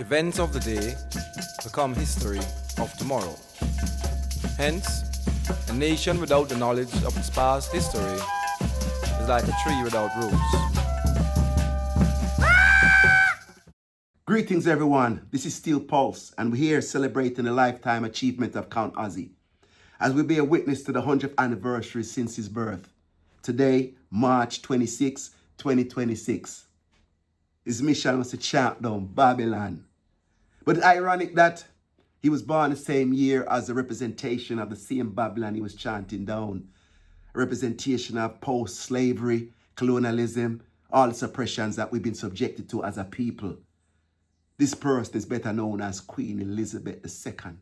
Events of the day become history of tomorrow. Hence, a nation without the knowledge of its past history is like a tree without roots. Greetings everyone, this is Steel Pulse and we're here celebrating the lifetime achievement of Count Ossie as we bear witness to the 100th anniversary since his birth. Today, March 26, 2026. His mission was to champ down Babylon. But it's ironic that he was born the same year as the representation of the same Babylon he was chanting down. A representation of post-slavery, colonialism, all the suppressions that we've been subjected to as a people. This person is better known as Queen Elizabeth II.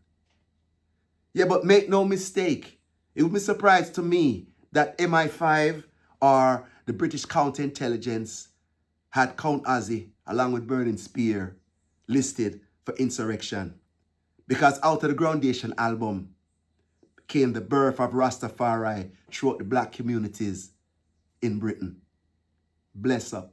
Yeah, but make no mistake, it would be a surprise to me that MI5 or the British counterintelligence had Count Ossie, along with Burning Spear, listed for insurrection. Because out of the Groundation album came the birth of Rastafari throughout the black communities in Britain. Bless up.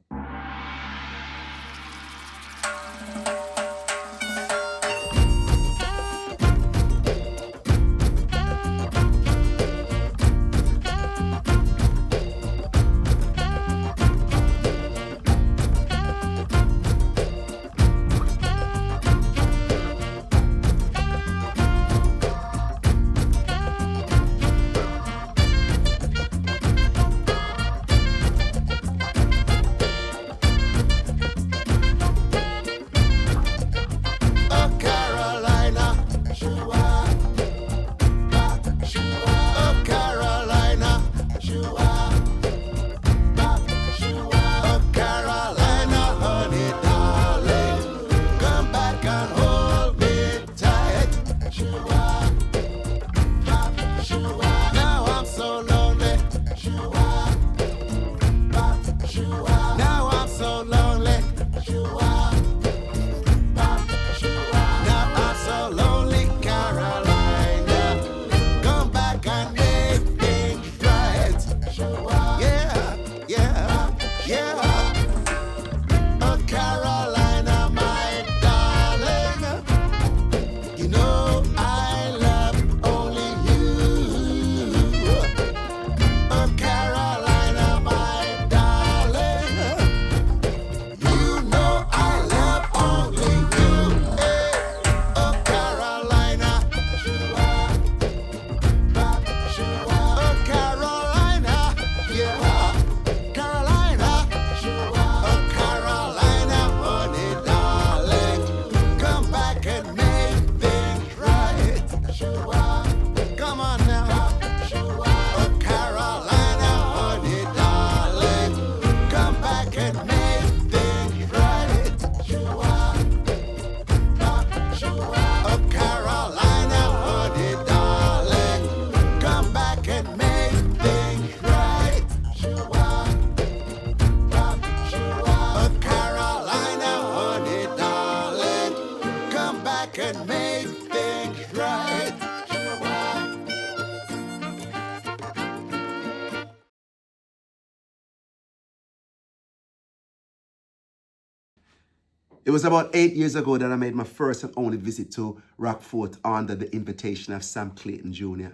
It was about 8 years ago that I made my first and only visit to Rockfort under the invitation of Sam Clayton Jr.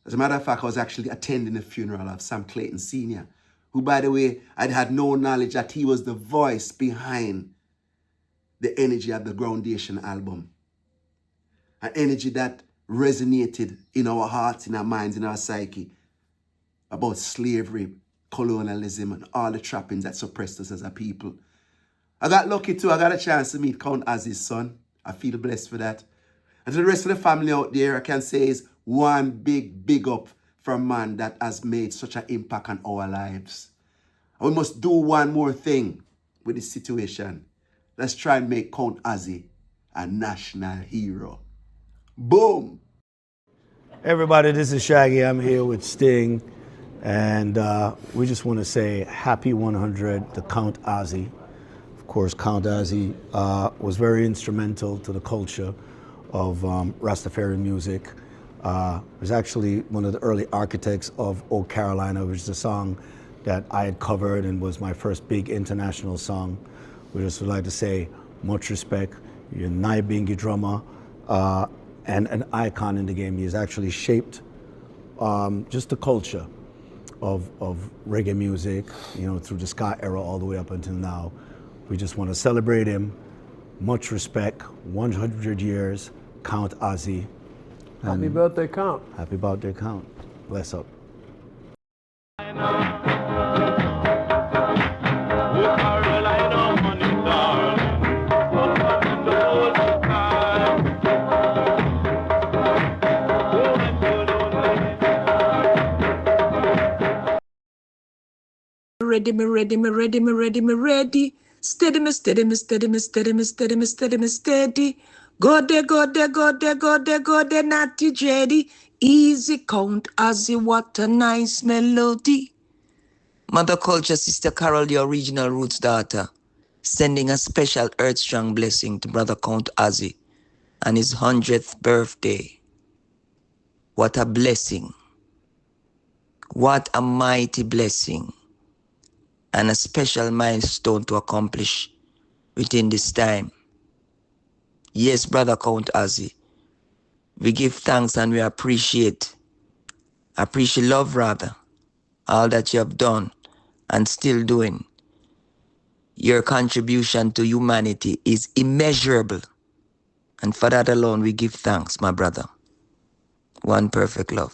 As a matter of fact, I was actually attending the funeral of Sam Clayton Sr., who, by the way, I'd had no knowledge that he was the voice behind the energy of the Groundation album. An energy that resonated in our hearts, in our minds, in our psyche about slavery, colonialism, and all the trappings that suppressed us as a people. I got lucky too. I got a chance to meet Count Ossie's son. I feel blessed for that. And to the rest of the family out there, I can say is one big up from a man that has made such an impact on our lives. And we must do one more thing with this situation. Let's try and make Count Ossie a national hero. Boom! Everybody, this is Shaggy. I'm here with Sting. And we just want to say happy 100 to Count Ossie. Of course, Count Ossie was very instrumental to the culture of Rastafarian music. Was actually one of the early architects of Oh Carolina, which is a song that I had covered and was my first big international song. We just would like to say much respect. your Naibingi drummer, and an icon in the game. He's actually shaped just the culture of reggae music, you know, through the ska era all the way up until now. We just want to celebrate him. Much respect. 100 years, Count Ossie. Happy birthday, Count. Happy birthday, Count. Bless up. Ready, me ready, me ready, me ready, me ready. Steady, me steady, me steady, me steady, me steady, me steady, me steady. Go there, go there, go there, go there, go there, natty jetty. Easy Count Ossie, what a nice melody. Mother Culture, Sister Carol, the original Roots daughter, sending a special earth-strong blessing to Brother Count Ossie on his 100th birthday. What a blessing. What a mighty blessing. And a special milestone to accomplish within this time. Yes, Brother Count Ossie, we give thanks and we appreciate love rather, all that you have done and still doing. Your contribution to humanity is immeasurable. And for that alone, we give thanks, my brother. One perfect love.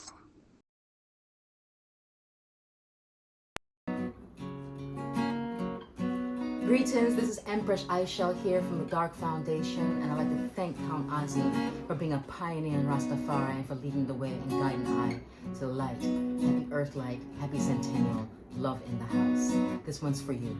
Greetings, this is Empress Aisha here from the DARC Foundation, and I'd like to thank Count Ossie for being a pioneer in Rastafari and for leading the way and guiding the eye to the light. Happy Earthlight, happy Centennial, love in the house. This one's for you.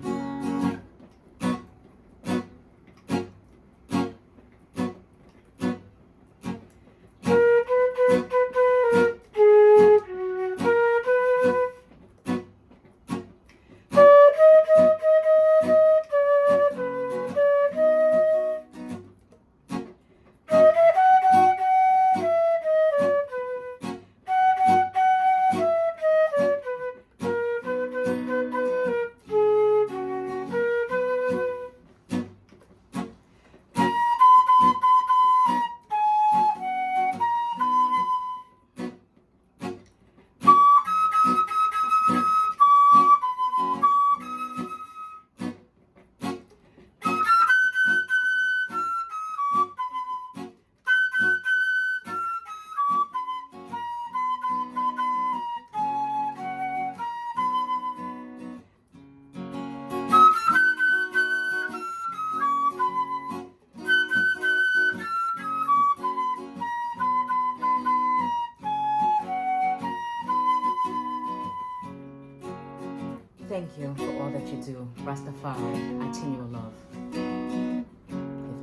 Thank you for all that you do. Rastafari, I tell you love. Give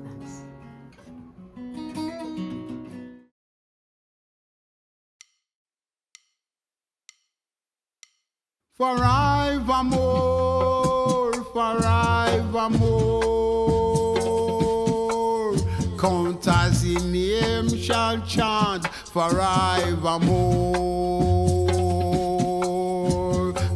thanks. Forevermore, forevermore. Count Ossie name shall chant forevermore.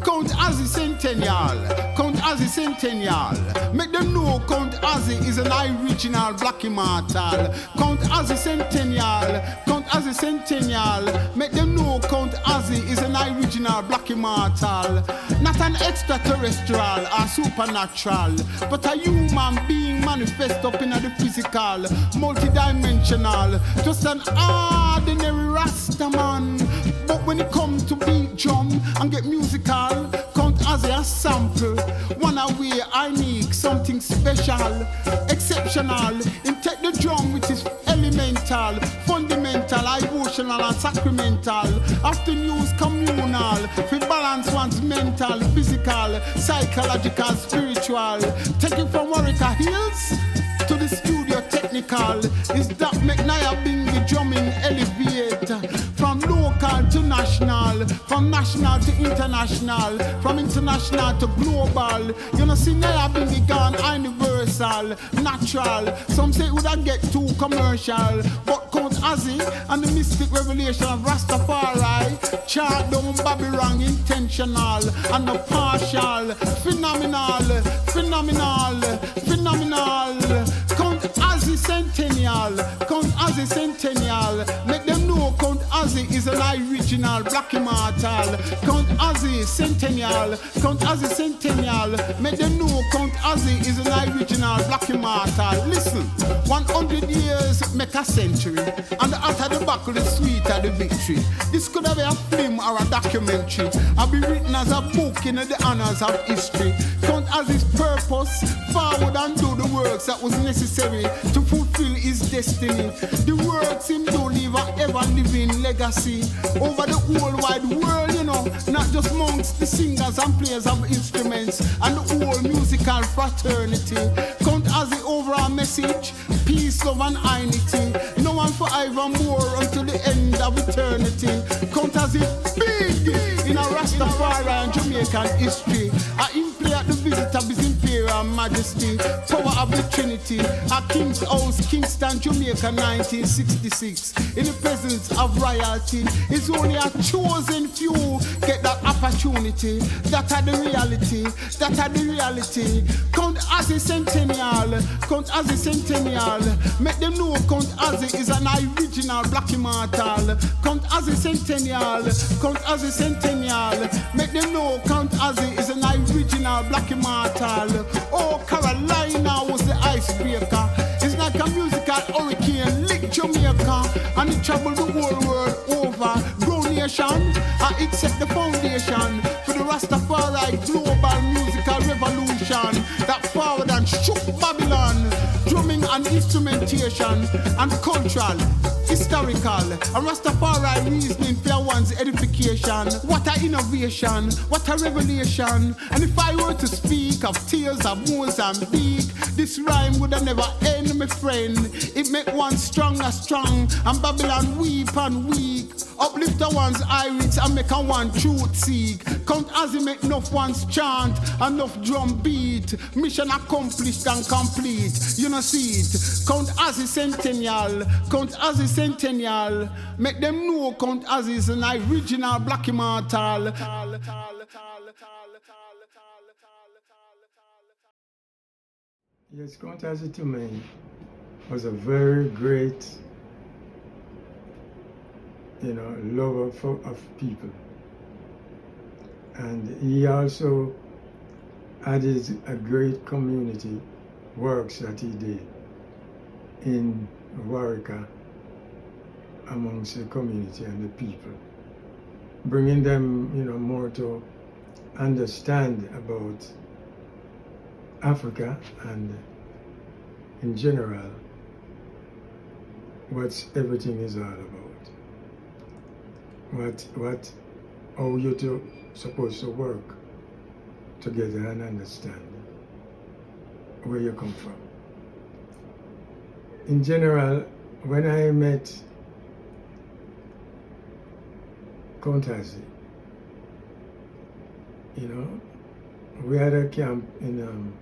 Count Ossie Centennial, Count Ossie Centennial. Make them know Count Ossie is an original black immortal. Count Ossie Centennial, Count Ossie Centennial. Make them know Count Ossie is an original black immortal. Not an extraterrestrial or supernatural, but a human being manifest up in the physical, multidimensional. Just an ordinary Rasta man. But when it comes to beat drum and get musical, Count Ossie a sample. One away unique, something special, exceptional. In take the drum which is elemental, fundamental, emotional and sacramental. Often used communal, to balance one's mental, physical, psychological, spiritual. Take it from Wareikas Hills to the studio technical. Is that make Naya Bing the drumming elevate? From local to national, from national to international, from international to global. You know, see Naya Bing the gone universal, natural. Some say it would get too commercial, but Count Ossie and the mystic revelation of Rastafari chart down Babylon intentional and the partial, phenomenal, phenomenal, phenomenal. Count Ossie sent Centennial, Count Ossie Centennial. Make them know Count Ossie is an original black immortal. Count Ossie Centennial, Count Ossie Centennial. Make them know Count Ossie is an original black immortal. Listen, 100 years make a century, and after the battle is sweeter the victory. This could have been a film or a documentary. I'll be written as a book in the annals of history. Count Ossie's purpose, forward and do the works that was necessary to fulfill his destiny. The works him do leave a ever-living legacy over the whole wide world, you know, not just amongst the singers and players of instruments and the whole musical fraternity. Count Ossie overall message, peace, love and unity. No one forevermore until the end of eternity. Count Ossie big in a Rastafari and Jamaican history. I play at the visit of his imperial majesty, power of the Trinity, at King's House, Kingston, Jamaica, 1966. In the presence of royalty, it's only a chosen few get that opportunity. That are the reality, that are the reality. Count Ossie Centennial, Count Ossie Centennial. Make them know Count Ossie is an original black immortal. Count Ossie Centennial, Count Ossie Centennial. Make them know Count Ossie is an original black immortal. Oh, Carolina was the icebreaker. It's like a musical hurricane, lick Jamaica, and it traveled the whole world over. Grow nation, it set the foundation for the Rastafari global musical revolution that forward and shook Babylon. Drumming and instrumentation and cultural, historical, and Rastafari reasoning for one's edification. What a innovation, what a revelation. And if I were to speak of tears of Mozambique, this rhyme would have never end, my friend. It make one stronger strong, and Babylon weep and weak. Uplift a one's iris and make a one truth seek. Count Ossie make enough one's chant, enough drum beat. Mission accomplished and complete. You know see it. Count Ossie Centennial, Count Ossie Centennial. Make them know Count Ossie is an original black immortal. Yes, Count Ossie to me was a very great, lover of people. And he also added a great community works that he did in Wareikas amongst the community and the people, bringing them, more to understand about Africa and in general what everything is all about. How you two supposed to work together and understand where you come from. In general, when I met Count Ossie, we had a camp in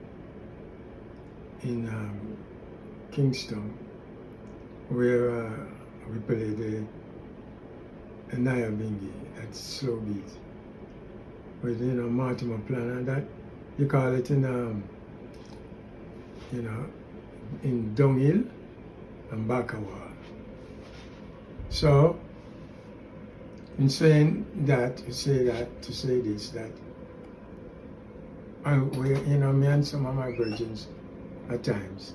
Kingston where we played the Nyabingi at slow beat with Mortimer plan, and that you call it in Dunghill and Bakawal. So in saying that, to say this, that me and some of my virgins at times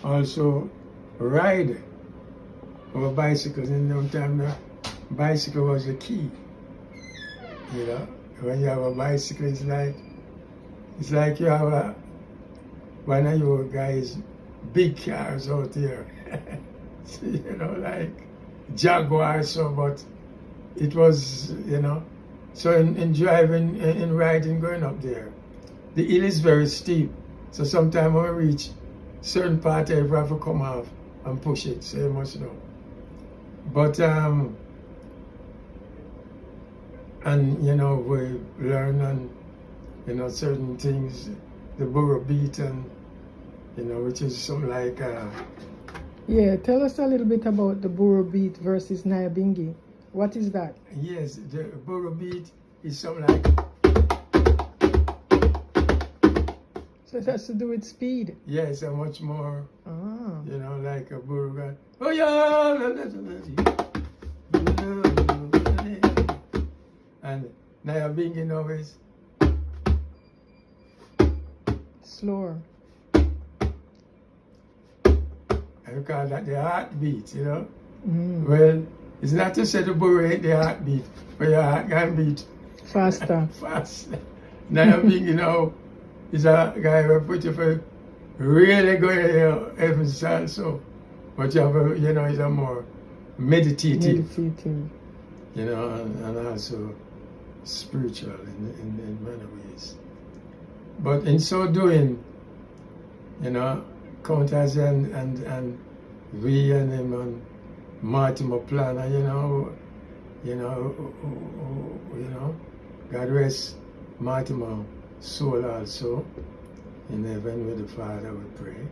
also ride our bicycles. In no time the bicycle was the key. When you have a bicycle, it's like you have one of your guys' big cars out there. Like Jaguar, so, but it was, so in driving, in riding, going up there, the hill is very steep. So sometimes when we reach certain part, I have to come off and push it, so you must know. But, and we learn and, certain things, the Borough beat and, which is something like... Yeah, tell us a little bit about the Borough beat versus Nyabingi. What is that? Yes, the Borough beat is something like... So it has to do with speed? Yes, a much more, like a burger. Oh yeah, and Naya Bingy now is Slower. I call that the heartbeat, you know. Mm. Well, it's not to say the burger ain't the heartbeat, but your heart can beat Faster. faster. Naya Bingy now is a guy who put you for really going to heavens also. But you have a, you know, it's a more meditative. Meditative. You know, and also spiritual in many ways. But in so doing, you know, Count Ossie and we and him and Mortimer Planner, you know, God rest Mortimer soul also in heaven with the Father, we pray.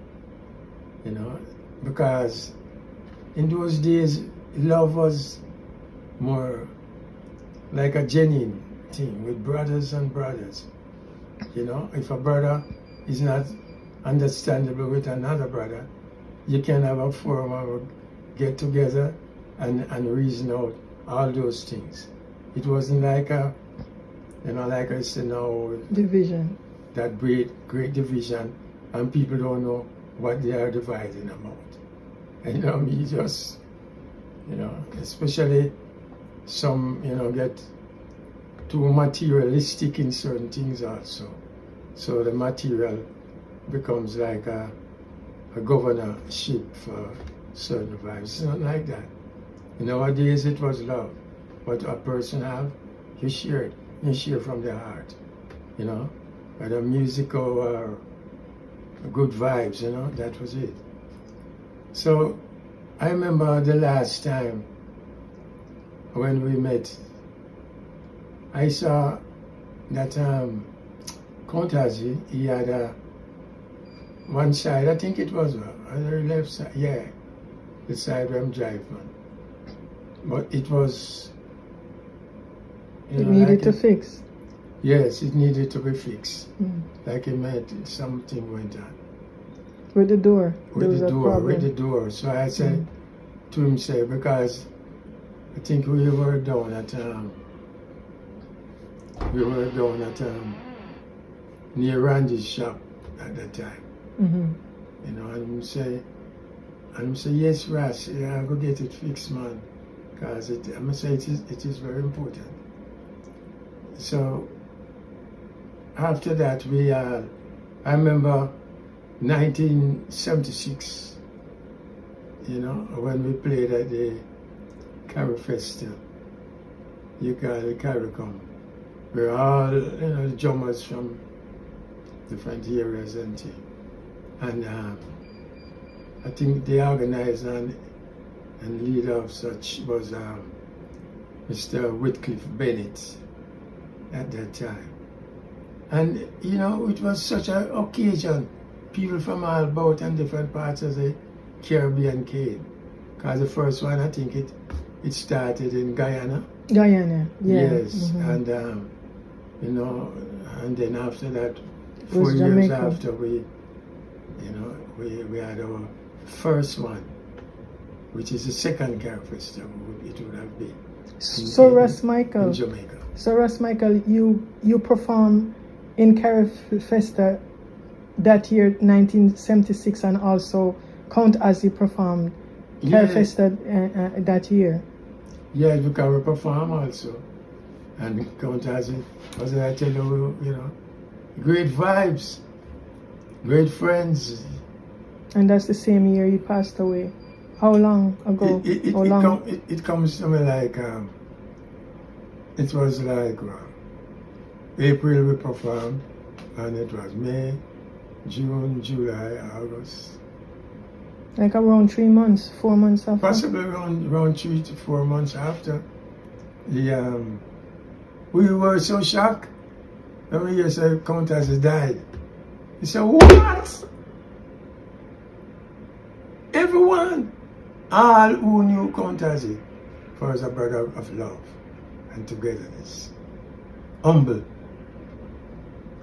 You know, because in those days love was more like a genuine thing with brothers and brothers. You know, if a brother is not understandable with another brother, you can have a forum or get together and reason out all those things. It wasn't like a, you know, like I said now, Division. that great division, and people don't know what they are dividing about. And you know, me just, you know, especially some, you know, get too materialistic in certain things also. So the material becomes like a governorship for certain vibes. It's not like that. In our days it was love. What a person have, you share it. You share from the heart. You know, whether musical or good vibes, you know, that was it. So I remember the last time when we met, I saw that Count Ossie, he had one side, I think it was on the left side, yeah, the side where I'm driving. But it was, you It know, needed like to fix. Yes, it needed to be fixed. Mm. Like it meant something went on. With the door. There With was the a door, problem. with the door. So I said to him, say, because I think we were down at near Randy's shop at that time. Mm-hmm. You know, and him say, yes, Ras, yeah, I'll go get it fixed, man. Because I'm say it is very important. So after that, I remember 1976, you know, when we played at the Carib Festival, you call it Caricom. We're all, you know, the drummers from different areas and things. And I think the organizer and leader of such was Mr. Whitcliffe Bennett at that time. And, you know, it was such an occasion. People from all about and different parts of the Caribbean came. Because the first one, I think it started in Guyana. Guyana, yeah. Yes, Mm-hmm. and, you know, and then after that, It 4 was years Jamaica. after we had our first one, which is the second Carib Festival, it would have been. So Ras Michael. In Jamaica. So Ras Michael, you performed in Carib Festa that year, 1976, and also Count Ossie performed Carib Festa that year. Yeah, because we perform also. And Count Ossie, as I tell you, you know, great vibes, great friends. And that's the same year he passed away. How long ago? It comes to me like, it was like April we performed, and it was May, June, July, August. Like around 3 months, 4 months after? Possibly around 3 to 4 months after. We were so shocked when we said Count Ossie died. We said, what? Everyone, all who knew Count Ossie was a brother of love and togetherness. Humble,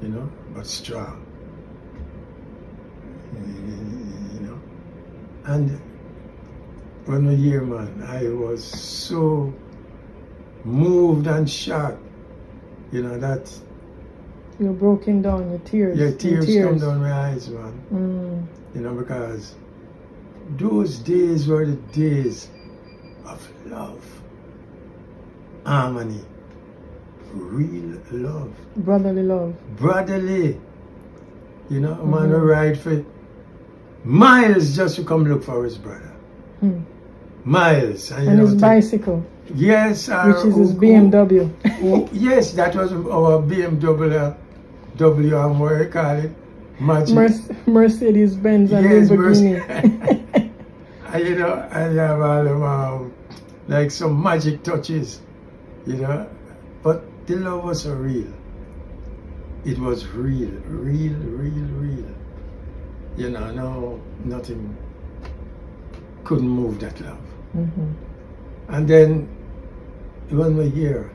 you know, but strong. You know. And when I hear, man, I was so moved and shocked, you know, that You're broken down, your tears. yeah, tears come down my eyes, man. You know, because those days were the days of love, harmony, real love. Brotherly love. Brotherly. You know, a man will ride for miles just to come look for his brother. Miles. And his bicycle. Yes. Which is his BMW. Yes, that was our BMW, or what you call it, Magic. Mercedes Benz and Lamborghini. You know, I have all of like some magic touches, you know, but the love was so real. It was real. You know, no, nothing couldn't move that love. And then when we're here,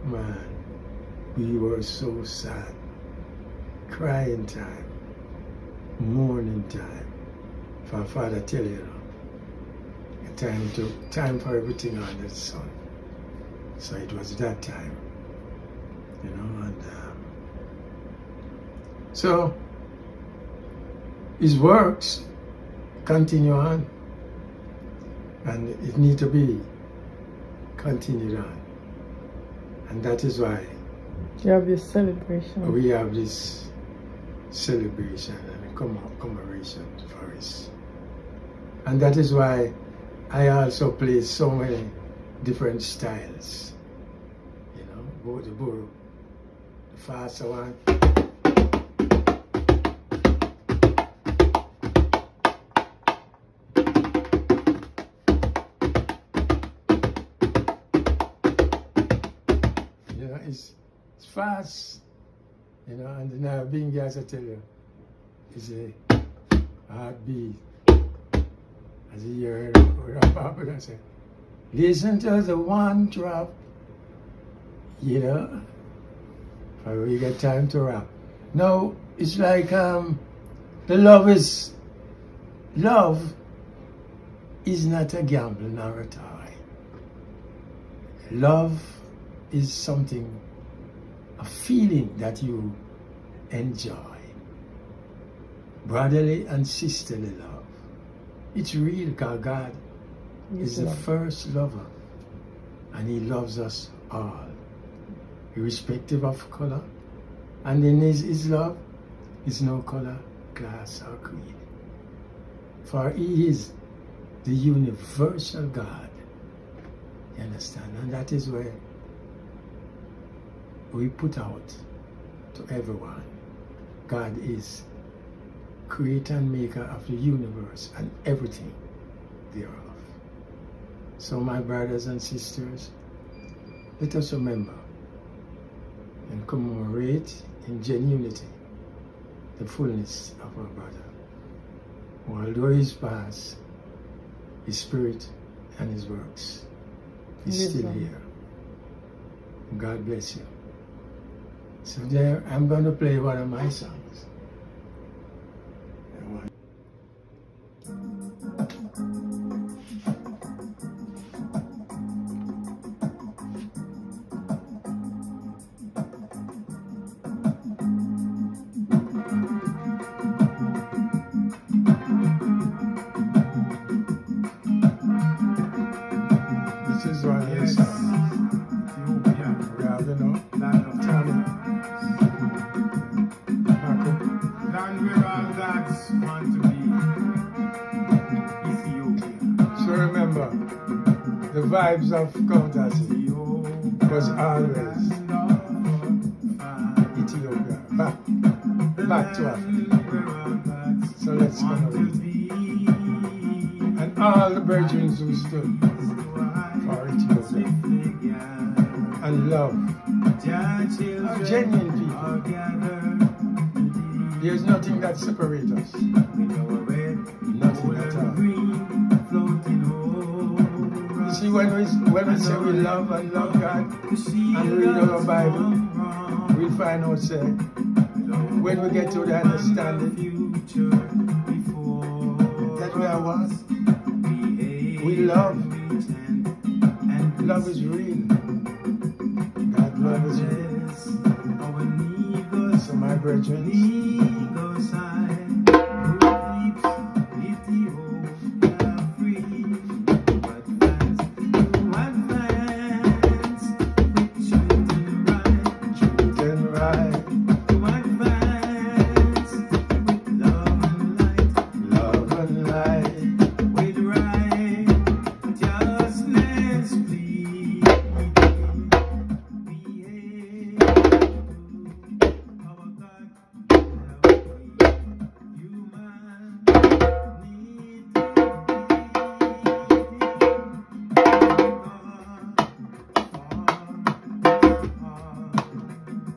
man, we were so sad. Crying time, mourning time. For Father tell you, time for everything under the sun. So it was that time, you know, and so his works continue on, and it need to be continued on, and that is why you have this celebration. We have this celebration and commemoration for us. And that is why I also play so many different styles. You know, both the buru, the faster one. You know, it's fast. You know, and now being guys, I tell you, is a heartbeat. As you hear Papa gonna say, listen to the one drop, you know, for we get time to rap. No, it's like the love is not a gamble nor a toy. Love is something, a feeling that you enjoy. Brotherly and sisterly love. It's real because God is the first lover, and He loves us all, irrespective of color. And in His love is no color, class, or creed. For He is the universal God. You understand? And that is where we put out to everyone. God is creator and maker of the universe and everything thereof. So my brothers and sisters, let us remember and commemorate in genuinity the fullness of our brother. Although he's past, his spirit and his works is still here. God bless you. So there, I'm going to play one of my songs. Vibes of Count Ossie was always Ethiopia, back to Africa. So let's commemorate. And all the brethren who stood for Ethiopia and love are genuine people. There's nothing that separates us. Nothing at all. See, when we say we love and love God and read our Bible, we'll find ourselves, when we get to the understanding that we are one, We love. Love is real. God love is real. So my brethren,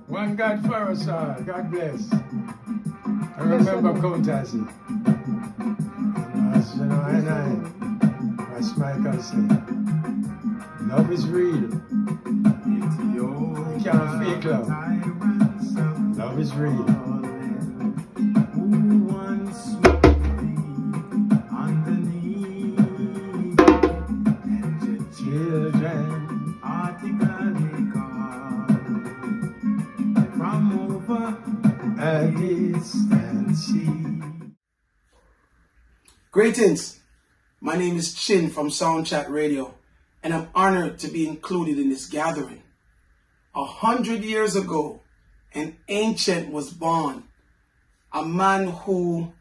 one God for us all. God bless. And remember Count Ossie. As you know, as Michael said, love is real. You can't fake love. Love is real. Children, from over a distant sea. Greetings. My name is Chin from Soundchat Radio, and I'm honored to be included in this gathering. 100 years ago, an ancient was born, a man who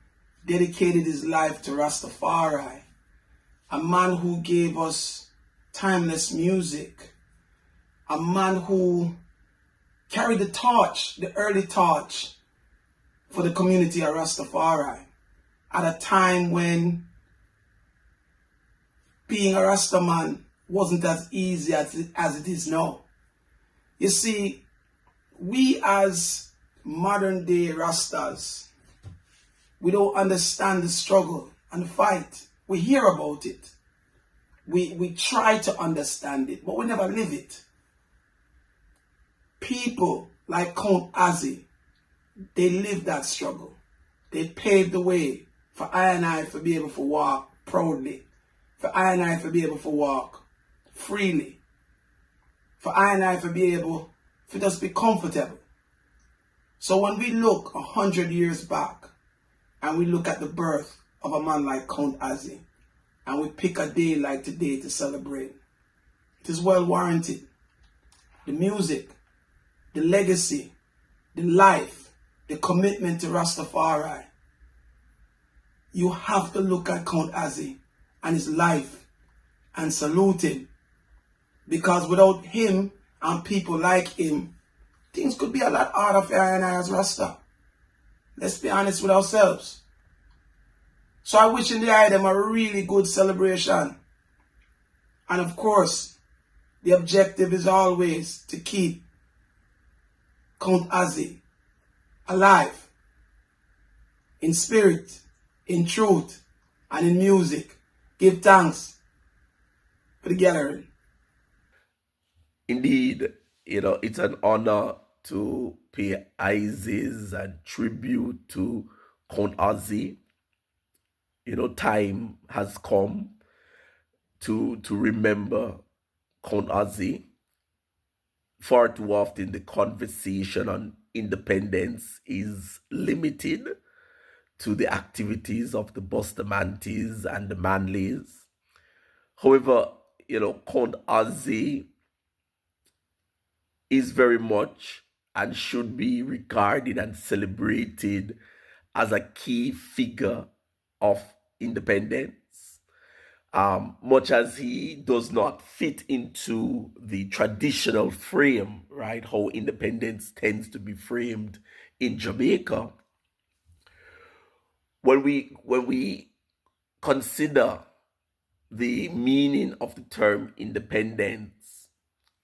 dedicated his life to Rastafari, a man who gave us timeless music, a man who carried the torch, the early torch, for the community of Rastafari at a time when being a Rastaman wasn't as easy as it is now. You see, we as modern day Rastas, we don't understand the struggle and the fight. We hear about it. We try to understand it, but we never live it. People like Count Ossie, they live that struggle. They paved the way for I and I to be able to walk proudly, for I and I to be able to walk freely, for I and I to be able to just be comfortable. So when we look 100 years back and we look at the birth of a man like Count Ossie, and we pick a day like today to celebrate, it is well warranted. The music, the legacy, the life, the commitment to Rastafari. You have to look at Count Ossie and his life and salute him. Because without him and people like him, things could be a lot harder for I and I as Rasta. Let's be honest with ourselves. So I wish in the eye them a really good celebration. And of course, the objective is always to keep Count Ossie alive, in spirit, in truth, and in music. Give thanks for the gathering. Indeed, it's an honor to pay ices and tribute to Count Ossie. Time has come to remember Count Ossie. Far too often, the conversation on independence is limited to the activities of the Bustamantes and the Manleys. However, Count Ossie is very much and should be regarded and celebrated as a key figure of independence. Much as he does not fit into the traditional frame, right? How independence tends to be framed in Jamaica. When we consider the meaning of the term independence,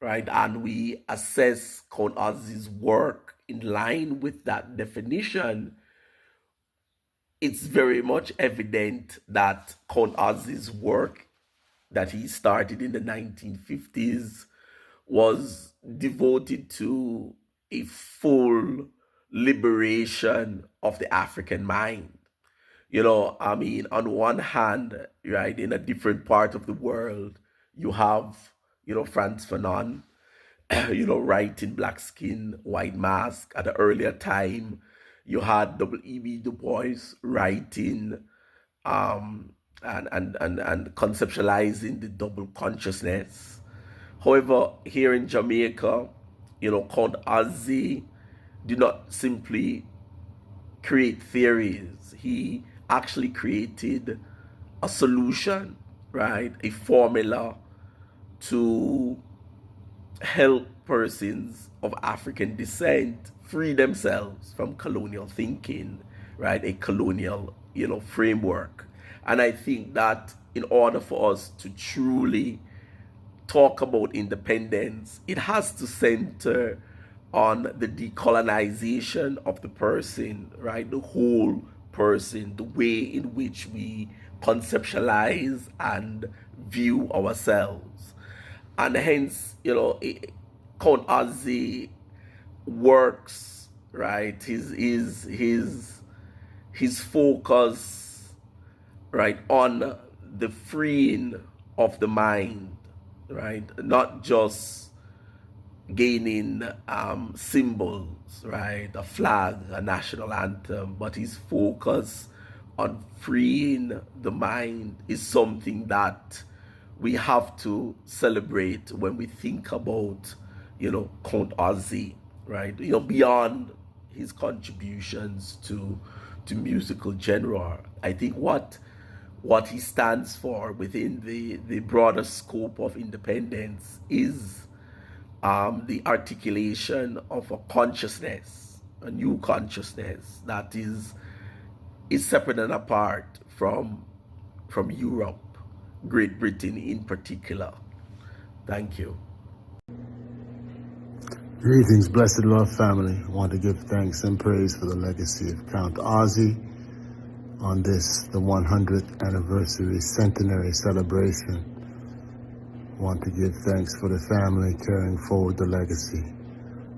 right, and we assess Count Ossie's work in line with that definition, it's very much evident that Count Ossie's work that he started in the 1950s was devoted to a full liberation of the African mind. I mean, on one hand, right, in a different part of the world, you have, Frantz Fanon, writing Black Skin, White Mask. At an earlier time, you had W.E.B. Du Bois writing and conceptualizing the double consciousness. However, here in Jamaica, Count Ossie did not simply create theories. He actually created a solution, right? A formula to help persons of African descent free themselves from colonial thinking, right? A colonial, framework. And I think that in order for us to truly talk about independence, it has to center on the decolonization of the person, right? The whole person, the way in which we conceptualize and view ourselves. And hence, Count Ossie works, right? His focus, right, on the freeing of the mind, right? Not just gaining symbols, right? A flag, a national anthem, but his focus on freeing the mind is something that we have to celebrate when we think about, Count Ossie, right? Beyond his contributions to musical genre, I think what he stands for within the broader scope of independence is the articulation of a consciousness, a new consciousness that is separate and apart from Europe, Great Britain in particular. Thank you. Greetings, blessed love family. I want to give thanks and praise for the legacy of Count Ossie on this, the 100th anniversary centenary celebration. I want to give thanks for the family carrying forward the legacy.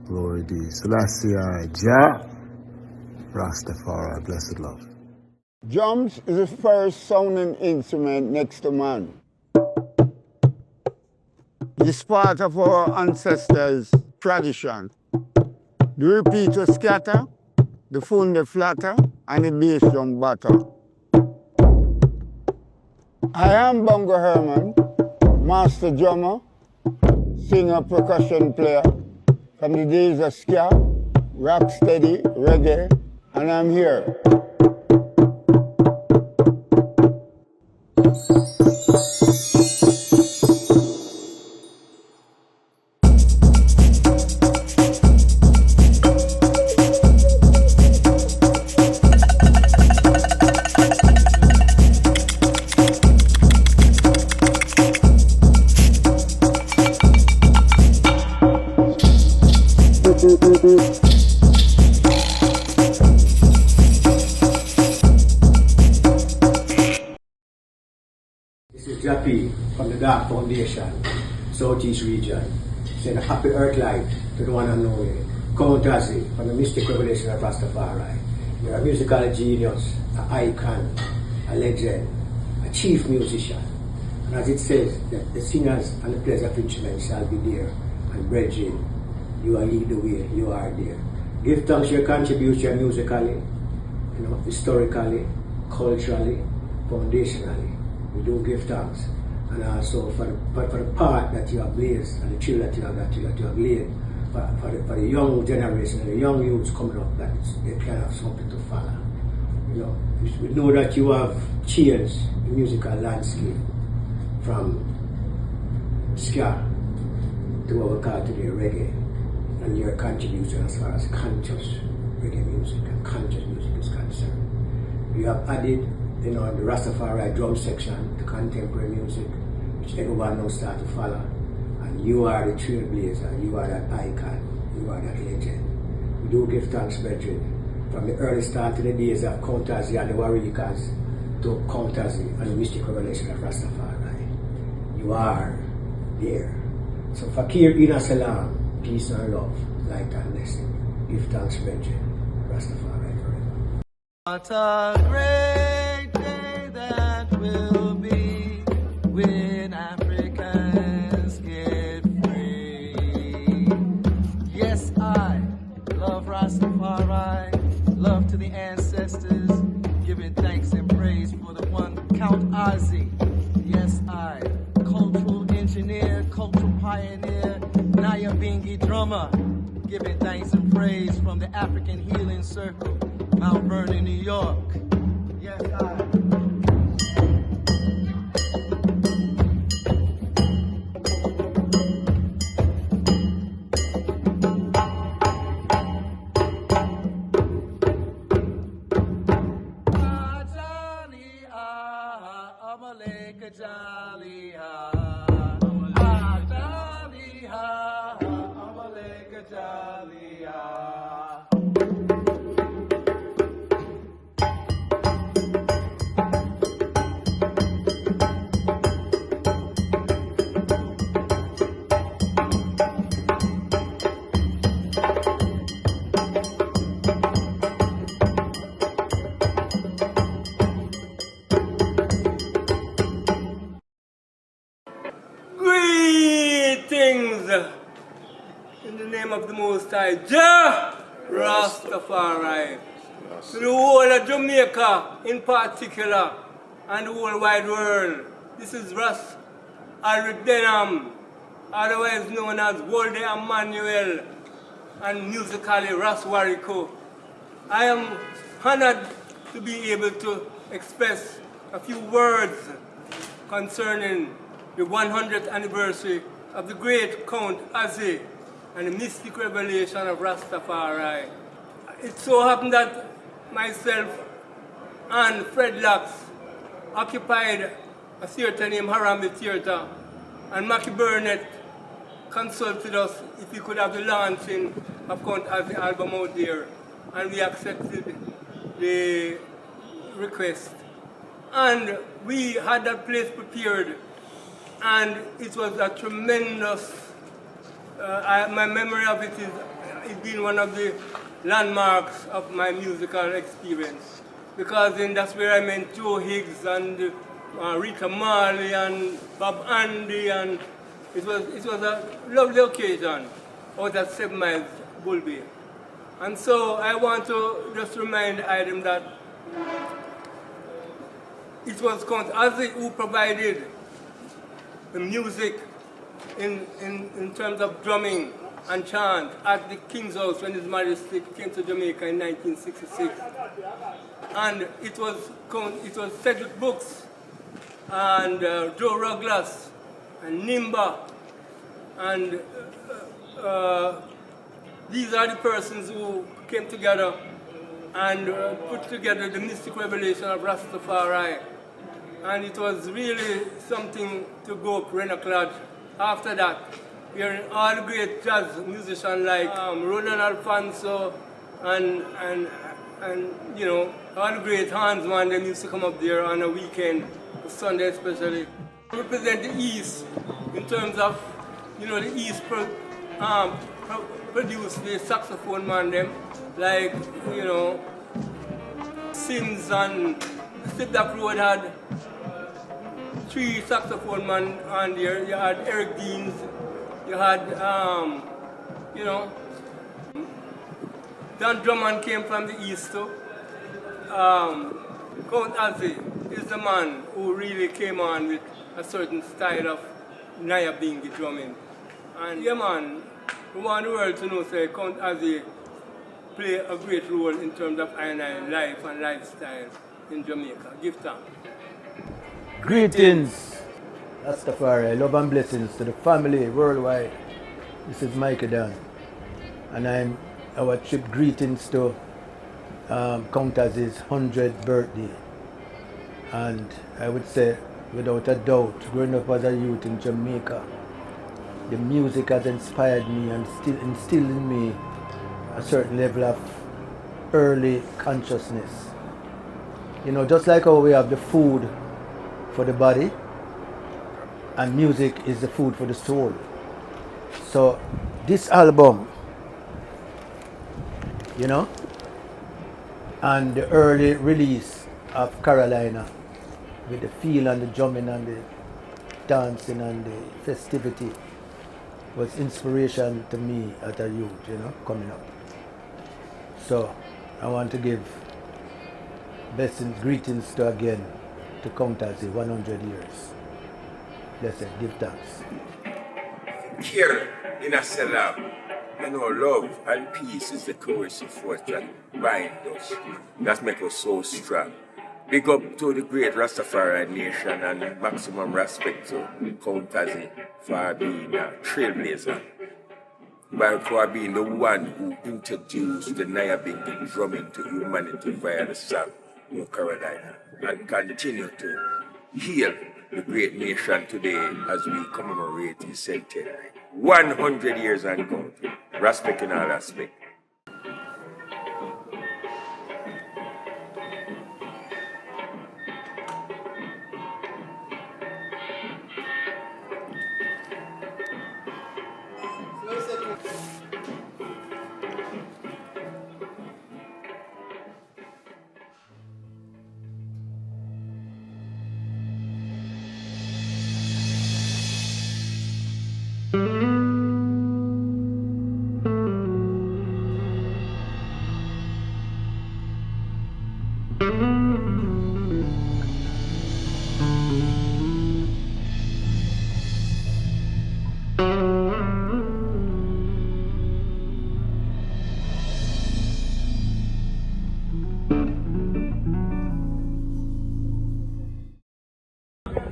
Glory be. Selassie I, Jah, Rastafari, blessed love. Drums is the first sounding instrument next to man. It's part of our ancestors' tradition. The repeater scatter, the funde flatter, and the bass drum batter. I am Bongo Herman, master drummer, singer, percussion player from the days of ska, rock steady, reggae, and I'm here. This is Jappy from the DARC Foundation, Southeast region. Send a happy earth light to the one and only Count Ossie from the mystic revelation of Rastafari. You're a musical genius, an icon, a legend, a chief musician. And as it says, that the singers and the players of instruments shall be there. And brethren, you are lead the way, you are there. Give thanks for your contribution musically, historically, culturally, foundationally. We do give thanks. And also for the part that you have blazed and the trail that you have laid for the young generation and the young youths coming up, that they can have something to follow. We know that you have changed the musical landscape from ska to what we call today reggae, and your contribution as far as conscious reggae music and conscious music is concerned. You have added, the Rastafari drum section to contemporary music, which everyone now start to follow. And you are the trailblazer, you are that icon, you are that legend. We do give thanks, brethren, from the early start to the days of Count Ossie and the Wareikas to Count Ossie and the mystic revelation of Rastafari. You are there. So Fakir Ina Salam, peace and love, light and blessing. Give thanks, brethren. Rastafari forever. What a great pioneer Nyabingi drummer, giving thanks and praise from the African Healing Circle, Mount Vernon, New York. Yes, I. Greetings in the name of the Most High, Great RasTafari, to the whole of Jamaica in particular, and the whole wide world. This is Ras Alric Denham, otherwise known as Walde Emmanuel, and musically Ras Wareikas. I am honored to be able to express a few words concerning the 100th anniversary of the great Count Ossie and the mystic revelation of Rastafari. It so happened that myself and Fred Locks occupied a theatre named Harambe Theatre, and Mackie Burnett consulted us if we could have the launching of Count Ossie album out there, and we accepted the request. And we had that place prepared, and it was a tremendous, my memory of it is it's been one of the landmarks of my musical experience, because that's where I met Joe Higgs and Rita Marley and Bob Andy, and it was a lovely occasion out at 7 Miles Bull Bay. And so I want to just remind Idem that it was Count Ossie who provided the music in terms of drumming and chant at the King's House when His Majesty came to Jamaica in 1966. And it was Cedric Brooks and Joe Ruglas and Nimba, and these are the persons who came together and put together the mystic revelation of Rastafari. And it was really something to go up Renaclad. After that, hearing all the great jazz musicians like Roland Alfonso and you know, all the great Hinds, man, they used to come up there on a weekend, Sunday especially. Represent the East in terms of, you know, the East produce the saxophone man them, like, you know, Sims and Siddak Road had 3 saxophone man on there. You had Eric Deans, you had, you know, Don Drummond came from the East too. Count Ossie is the man who really came on with a certain style of Nyabingi drumming. And yeah man, we want the world to know say Count Ossie play a great role in terms of life and lifestyle in Jamaica. Give thanks. Greetings, Rastafari, love and blessings to the family worldwide. This is Michael Dan, and our trip greetings to Count Ossie's 100th birthday. And I would say, without a doubt, growing up as a youth in Jamaica, the music has inspired me and still instilled in me a certain level of early consciousness. You know, just like how we have the food for the body, and music is the food for the soul. So this album, you know, and the early release of Carolina with the feel and the drumming and the dancing and the festivity was inspiration to me as a youth, you know, coming up. So I want to give blessings, greetings to again to Count Ossie, 100 years. Blessed, give thanks. care in a salam. You know, love and peace is the coercive force that bind us. That makes us so strong. Big up to the Great RasTafari Nation and maximum respect to Count Ossie for being a trailblazer. For being the one who introduced the Nyabinghi drumming to humanity via the song New Carolina, and continue to heal the great nation today as we commemorate his centenary. 100 years and counting. Respect in all aspects.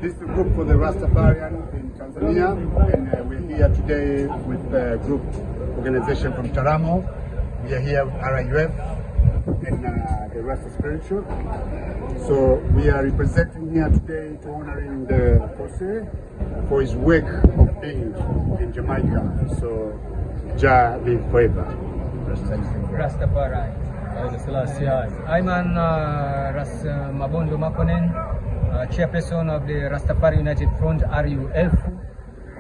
This is the group for the Rastafarian in Tanzania, and we're here today with a group organization from Taramo. We are here with RIUF and the Rasta Spiritual. So we are representing here today to honoring the Ossie for his work of being in Jamaica. So Jah live forever. Rastafari. I'm an Ras Mabondo Makonen, chairperson of the Rastafari United Front RUF.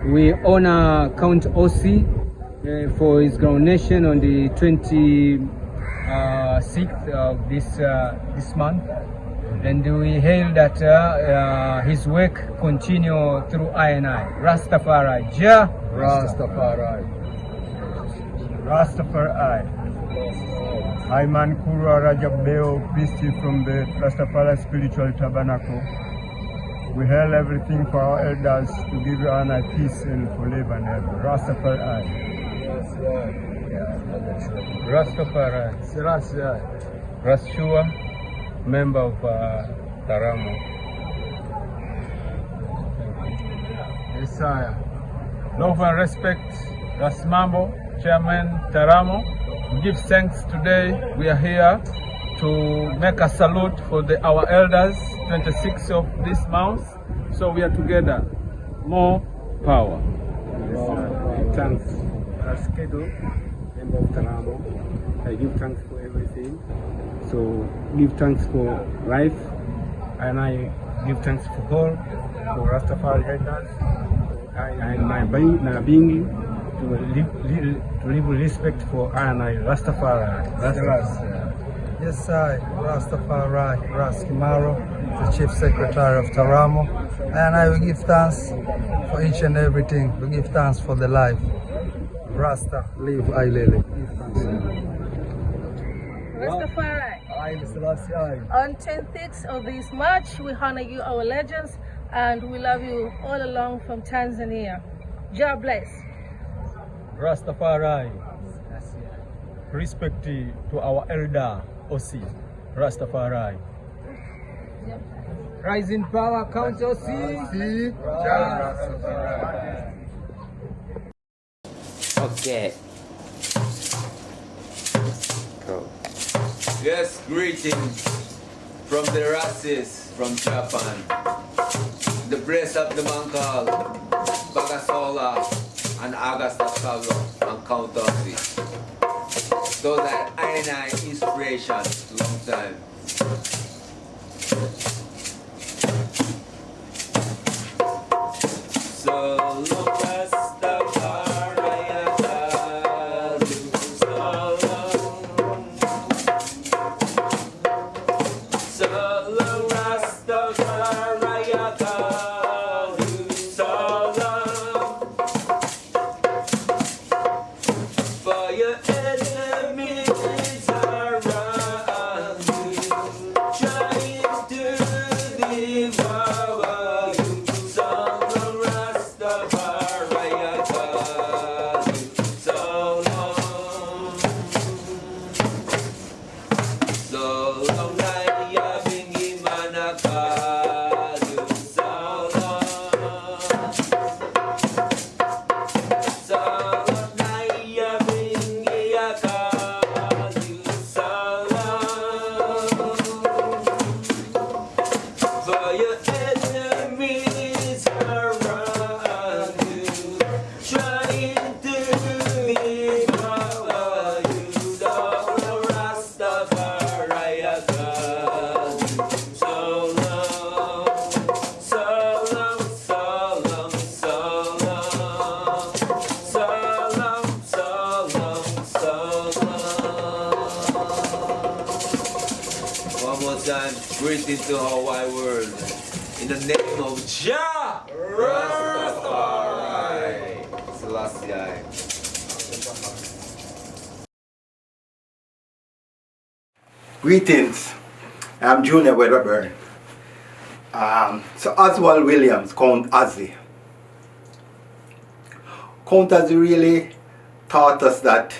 We honor Count Ossie for his coronation on the 26th of this month, and we hail that his work continue through I&I. Rastafari, Jah Rastafari. Rastafari. I'm Ankura Rajab Beo Christy from the Rastafari Spiritual Tabernacle. We hail everything for our elders to give you honor, peace, and for live and ever. Rastafari. Rastafari. Selassie. Rashua, member of Taramo. Isaiah. Love and respect, Rasmambo, Chairman Taramo. We give thanks today. We are here to make a salute for our elders, 26th of this month. So we are together. More power. Thanks. Askedo, member of Taramo. I give thanks for everything. So give thanks for life, and I give thanks for God, for Rastafari elders, and my being to live with respect for I Rastafari. Yes, I, Rastafari, Raskimaro, the Chief Secretary of Taramo, and I will give thanks for each and everything. We give thanks for the life. Rasta, live, I lele. Rastafari. On 26th of this March, we honor you, our legends, and we love you all along from Tanzania. Jah bless. Rastafari. Respect to our elder Ossie. Rastafari. Rise in power, Count Ossie. Okay. Go. Yes, greetings from the races from Japan. The bless of the man called Bagasola and Augusta Salvo and Count Ossie. Those are I inspiration long time. So long as the Rastafari. and greetings to our wide world. In the name of Jah Rastafari. Selassie. Greetings, I'm Junior Wedderburn. So Oswald Williams, Count Ossie. Count Ossie really taught us that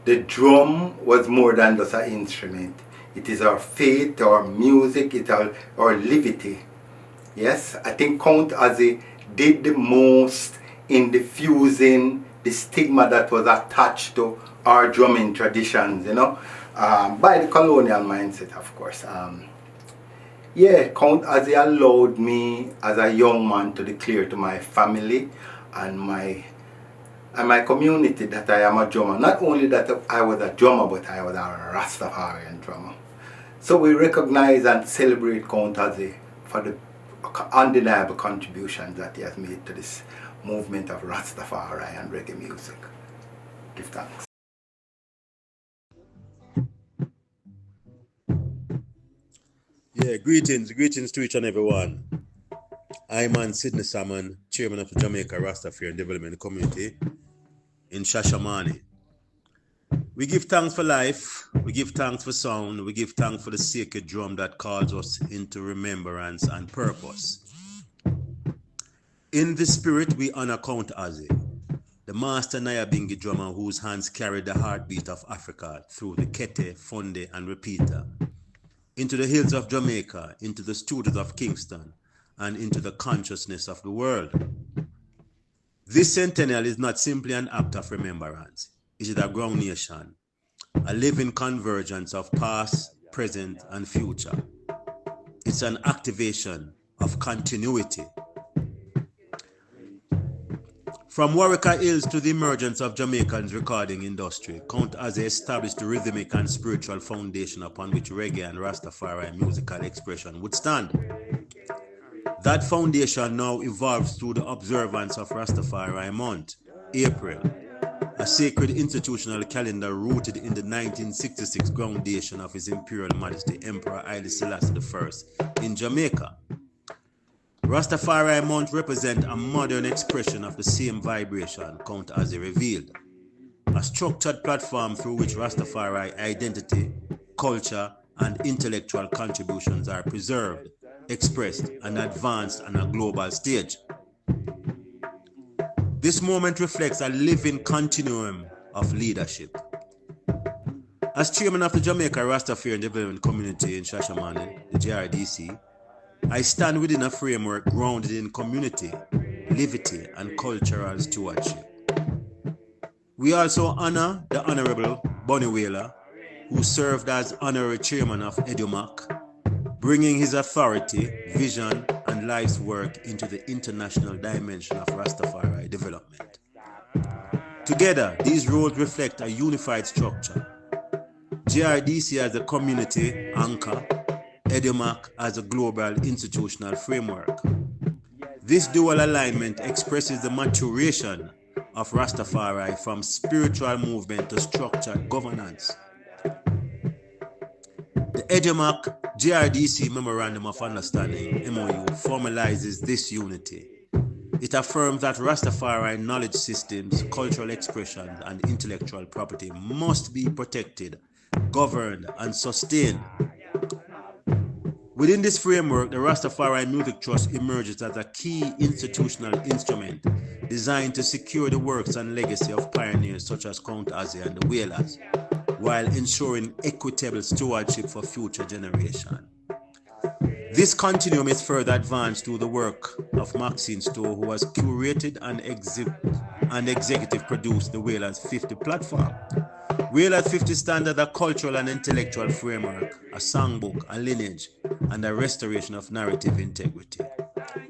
the drum was more than just an instrument. It is our faith, our music, it's our livity. Yes, I think Count Ossie did the most in diffusing the stigma that was attached to our drumming traditions, you know, by the colonial mindset, of course. Yeah, Count Ossie allowed me as a young man to declare to my family and my community that I am a drummer. Not only that I was a drummer, but I was a Rastafarian drummer. So we recognize and celebrate Count Ossie for the undeniable contributions that he has made to this movement of Rastafari and reggae music. Give thanks. Yeah, greetings to each and everyone. I'm Sidney Salmon, chairman of the Jamaica RasTafari Development Community in Shashamane. We give thanks for life, we give thanks for sound, we give thanks for the sacred drum that calls us into remembrance and purpose. In the spirit, we honor Count Ossie, the master Nyabingi drummer whose hands carried the heartbeat of Africa through the kete, funde, and repeater, into the hills of Jamaica, into the studios of Kingston, and into the consciousness of the world. This centennial is not simply an act of remembrance. It is a ground nation, a living convergence of past, present, and future. It's an activation of continuity. From Wareikas Hills to the emergence of Jamaican's recording industry, Count Ossie established the rhythmic and spiritual foundation upon which reggae and Rastafari musical expression would stand. That foundation now evolves through the observance of Rastafari Month, April, a sacred institutional calendar rooted in the 1966 groundation of His Imperial Majesty Emperor Haile Selassie I in Jamaica. Rastafari Month represents a modern expression of the same vibration Count Ossie revealed, a structured platform through which Rastafari identity, culture, and intellectual contributions are preserved, expressed, and advanced on a global stage. This moment reflects a living continuum of leadership. As chairman of the Jamaica RasTafari Development Community in Shashamane, the JRDC, I stand within a framework grounded in community, livity, and cultural stewardship. We also honor the Honorable Bonnie Wheeler, who served as honorary chairman of EDUMAC, bringing his authority, vision, and life's work into the international dimension of Rastafari development. Together, these roles reflect a unified structure. JRDC as a community anchor, EDUMAC as a global institutional framework. This dual alignment expresses the maturation of Rastafari from spiritual movement to structured governance. The EDUMAC JRDC Memorandum of Understanding, MOU, formalizes this unity. It affirms that Rastafari knowledge systems, cultural expressions, and intellectual property must be protected, governed, and sustained. Within this framework, the Rastafari Music Trust emerges as a key institutional instrument designed to secure the works and legacy of pioneers such as Count Ossie and the Wailers, while ensuring equitable stewardship for future generations. This continuum is further advanced through the work of Maxine Stowe, who has curated and executive produced the Wailers 50 platform. Wailers 50 stands a cultural and intellectual framework, a songbook, a lineage, and a restoration of narrative integrity.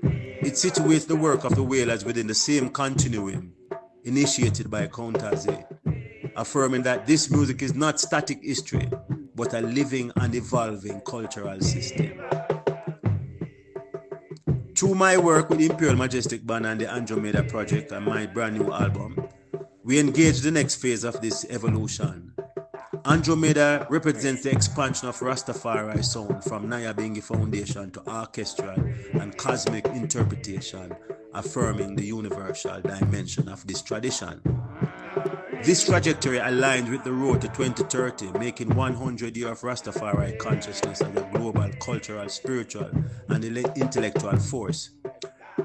It situates the work of the Wailers within the same continuum initiated by Count Ossie, affirming that this music is not static history, but a living and evolving cultural system. Through my work with Imperial Majestic Band and the Andromeda Project and my brand new album, we engage the next phase of this evolution, Andromeda represents the expansion of Rastafari sound from Nyabingi Foundation to orchestral and cosmic interpretation, affirming the universal dimension of this tradition. This trajectory aligns with the road to 2030, making 100 years of Rastafari consciousness as a global, cultural, spiritual, and intellectual force.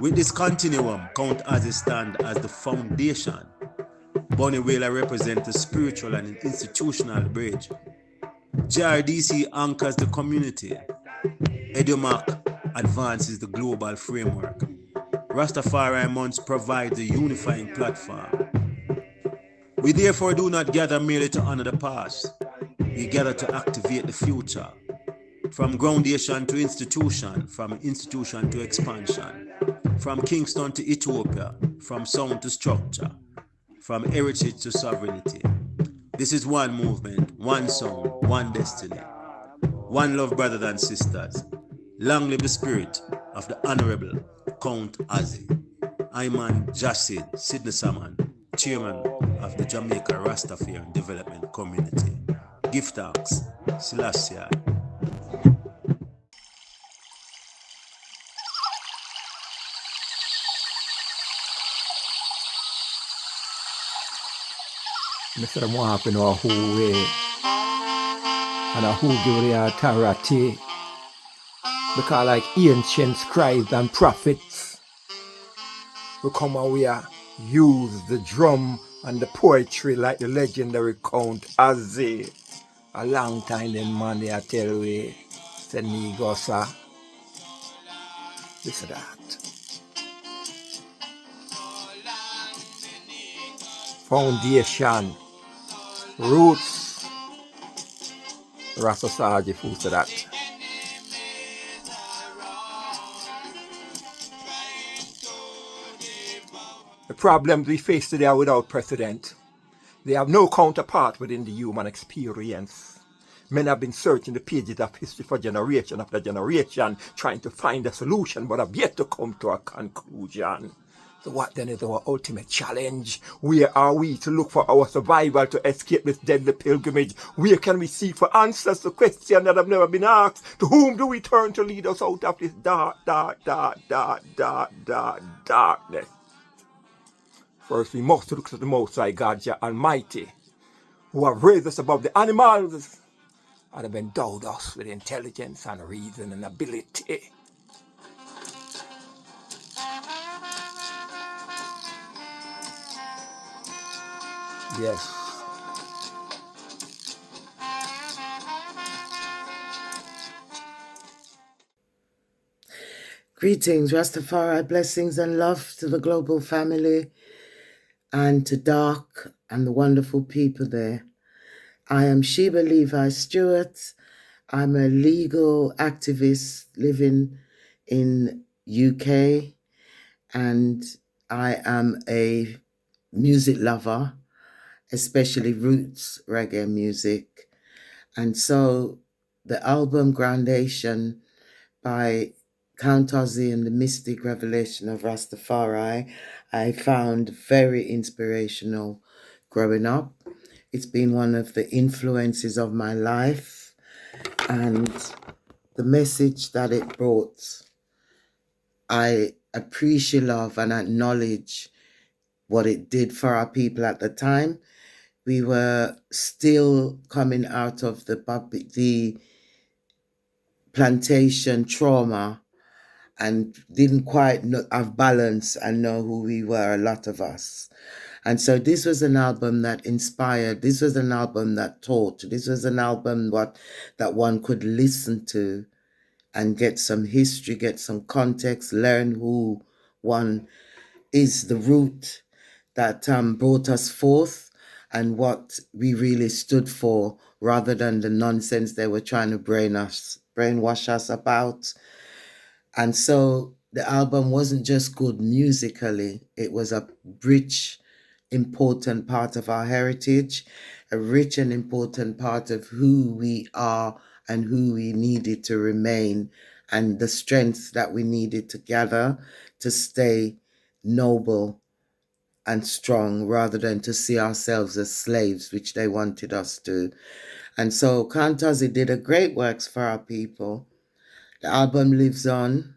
With this continuum, Count Ossie stands as the foundation. Bonnie Whaler represents the spiritual and institutional bridge. JRDC anchors the community. Edumac advances the global framework. Rastafari Months provide the unifying platform. We therefore do not gather merely to honor the past. We gather to activate the future. From groundation to institution, from institution to expansion, from Kingston to Ethiopia, from sound to structure, from heritage to sovereignty. This is one movement, one sound, one destiny. One love, brothers and sisters. Long live the spirit of the Honorable Count Ossie. I'm Jasid Sidney Saman, Chairman of the Jamaica RasTafari Development Community. Give thanks. Selassie. Mr. Mwap in a who way and a who give the authority because like ancient scribes and prophets we come and we use the drum and the poetry like the legendary Count Ossie. A long time then man they tell we say Nigosa. Listen to that. Foundation. Roots, Rasta Sarge food to that. The problems we face today are without precedent. They have no counterpart within the human experience. Men have been searching the pages of history for generation after generation, trying to find a solution, but have yet to come to a conclusion. So what then is our ultimate challenge? Where are we to look for our survival to escape this deadly pilgrimage? Where can we seek for answers to questions that have never been asked? To whom do we turn to lead us out of this darkness? First, we must look to the Most High God, Jah Almighty, who have raised us above the animals and have endowed us with intelligence and reason and ability. Yes. Greetings, Rastafari, blessings and love to the global family and to DARC and the wonderful people there. I am Sheba Levi Stewart. I'm a legal activist living in UK and I am a music lover, especially roots reggae music. And so the album Grandation by Count Ossie and the Mystic Revelation of Rastafari, I found very inspirational growing up. It's been one of the influences of my life, and the message that it brought, I appreciate, love, and acknowledge what it did for our people at the time. We were still coming out of the plantation trauma and didn't quite have balance and know who we were, a lot of us. And so this was an album that inspired, this was an album that taught, this was an album that one could listen to and get some history, get some context, learn who one is, the root that brought us forth and what we really stood for, rather than the nonsense they were trying to brainwash us about. And so the album wasn't just good musically, it was a rich, important part of our heritage, a rich and important part of who we are and who we needed to remain, and the strength that we needed to gather to stay noble and strong rather than to see ourselves as slaves, which they wanted us to. And so Count Ossie did a great works for our people. The album lives on.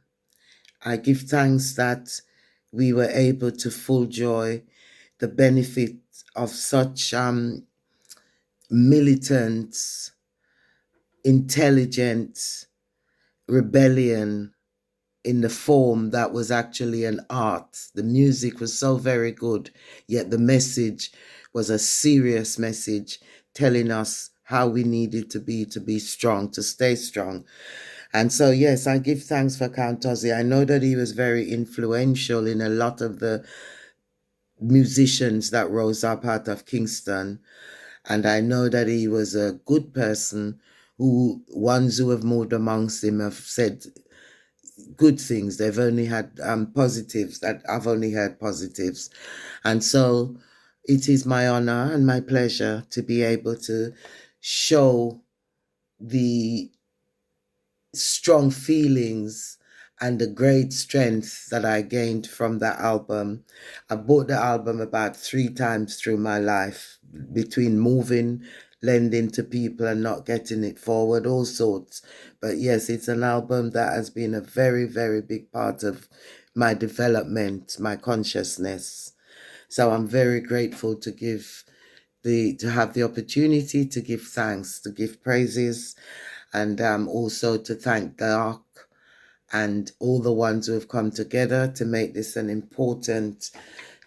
I give thanks that we were able to full joy the benefit of such militant, intelligent rebellion in the form that was actually an art. The music was so very good, yet the message was a serious message telling us how we needed to be strong, to stay strong. And so, yes, I give thanks for Count Ossie. I know that he was very influential in a lot of the musicians that rose up out of Kingston. And I know that he was a good person who, ones who have moved amongst him have said good things. They've only had positives, that I've only heard positives. And so it is my honor and my pleasure to be able to show the strong feelings and the great strength that I gained from that album. I bought the album about 3 times through my life, between moving, lending to people and not getting it forward, all sorts. But yes, it's an album that has been a very, very big part of my development, my consciousness. So I'm very grateful to have the opportunity to give thanks, to give praises, and also to thank DARC and all the ones who have come together to make this an important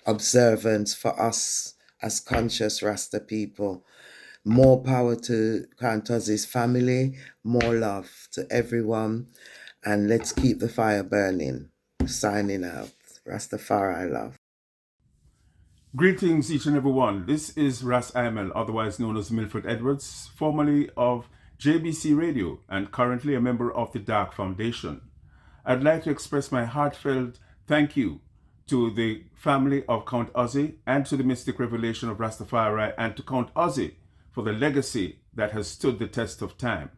observance for us as conscious Rasta people. More power to Count Ossie's family, more love to everyone, and let's keep the fire burning. Signing out. Rastafari love. Greetings, each and every one. This is Ras Imel, otherwise known as Milford Edwards, formerly of JBC Radio and currently a member of the DARC Foundation. I'd like to express my heartfelt thank you to the family of Count Ossie and to the Mystic Revelation of Rastafari and to Count Ossie for the legacy that has stood the test of time.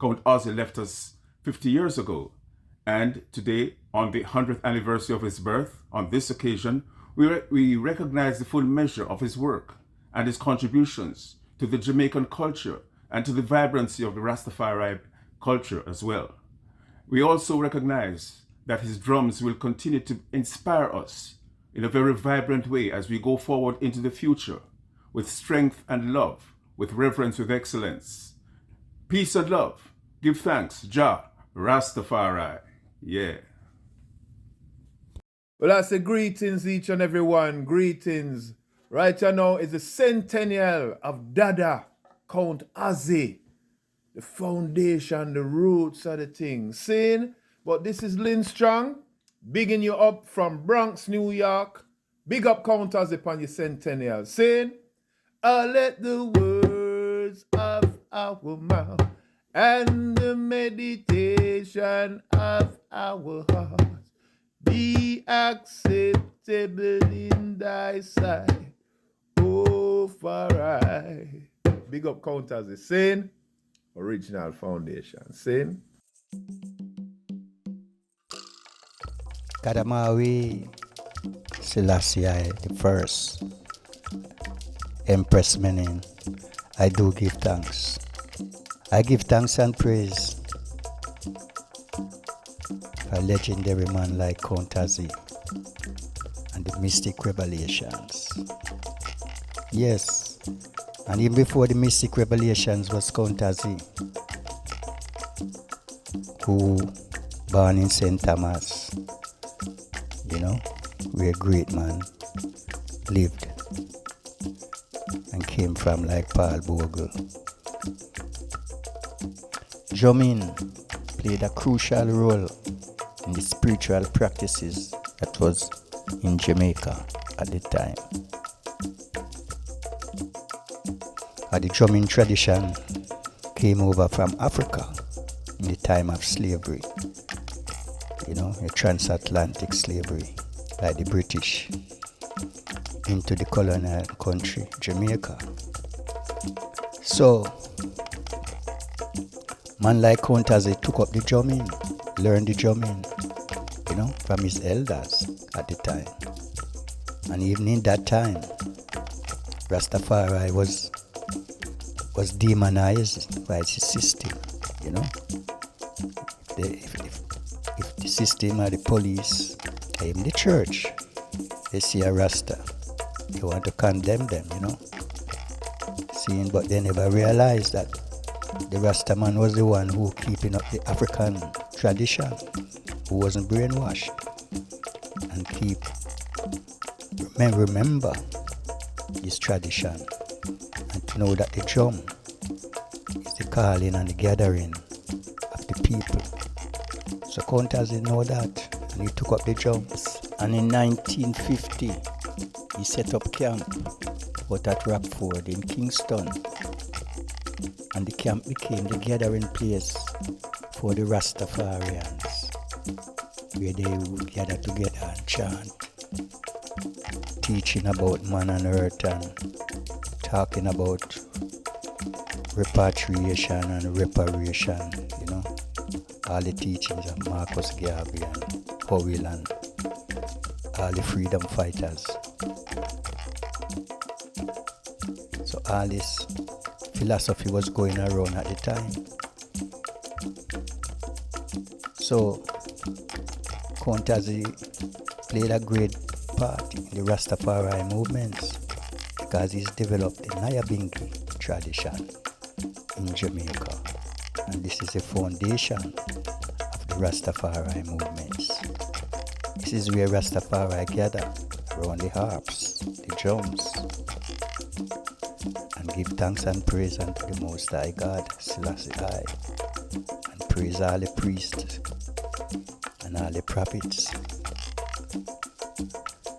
Count Ossie left us 50 years ago, and today, on the 100th anniversary of his birth, on this occasion, we recognize the full measure of his work and his contributions to the Jamaican culture and to the vibrancy of the Rastafari culture as well. We also recognize that his drums will continue to inspire us in a very vibrant way as we go forward into the future with strength and love, with reverence, with excellence. Peace and love. Give thanks. Jah Rastafari. Yeah. Well, I say greetings each and every one. Greetings. Right now is the Centennial of Dada, Count Ossie. The foundation, the roots of the thing. Saying, but this is Lynn Strong, bigging you up from Bronx, New York. Big up Count Ossie upon your Centennial. Saying, I let the words of our mouth and the meditation of our hearts be acceptable in thy sight, oh, for I. Big up Count Ossie. Saying, original foundation. Saying, Kadamawi Selassie I the first, Empress Menin, I do give thanks. I give thanks and praise for a legendary man like Count Ossie and the mystic revelations. Yes, and even before the mystic revelations was Count Ossie, who born in St. Thomas, you know, where a great man lived and came from, like Paul Bogle. Drumming played a crucial role in the spiritual practices that was in Jamaica at the time. The drumming tradition came over from Africa in the time of slavery, you know, a transatlantic slavery by the British into the colonial country, Jamaica. So, man like Count Ossie took up the drumming, learned the drumming, you know, from his elders at the time. And even in that time, Rastafari was demonized by the system, you know. If the system or the police, even the church, they see a Rasta, they want to condemn them, you know. Seeing, but they never realized that the Rasta man was the one who keeping up the African tradition, who wasn't brainwashed, and remember his tradition, and to know that the drum is the calling and the gathering of the people. So Count Ossie know that, and he took up the drums. And in 1950, he set up camp out at Rockford in Kingston. And the camp became the gathering place for the Rastafarians, where they would gather together and chant, teaching about man and earth and talking about repatriation and reparation, you know, all the teachings of Marcus Garvey and Howell and all the freedom fighters. So all this philosophy was going around at the time. So Count Ossie played a great part in the Rastafari movements because he's developed the Nyabingi tradition in Jamaica, and this is the foundation of the Rastafari movements. This is where Rastafari gather around the harps, the drums, and give thanks and praise unto the Most High God, Selassie I, and praise all the priests and all the prophets,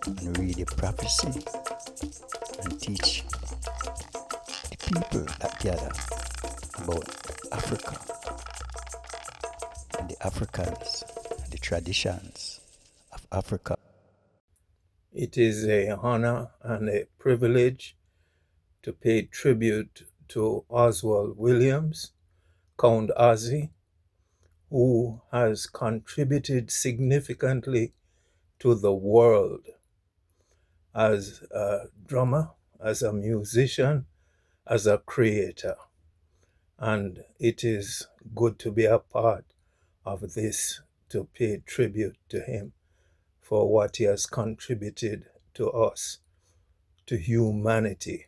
and read the prophecy and teach the people that gather about Africa and the Africans and the traditions of Africa. It is an honor and a privilege to pay tribute to Oswald Williams, Count Ossie, who has contributed significantly to the world as a drummer, as a musician, as a creator. And it is good to be a part of this, to pay tribute to him for what he has contributed to us, to humanity.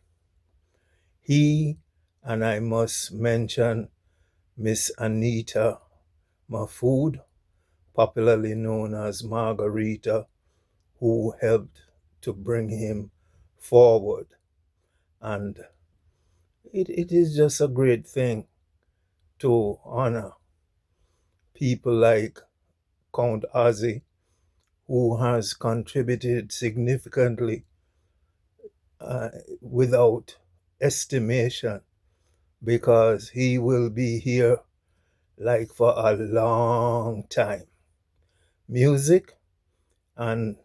He, and I must mention Miss Anita Mahfood, popularly known as Margarita, who helped to bring him forward. And it is just a great thing to honor people like Count Ossie, who has contributed significantly without estimation, because he will be here like for a long time. Music and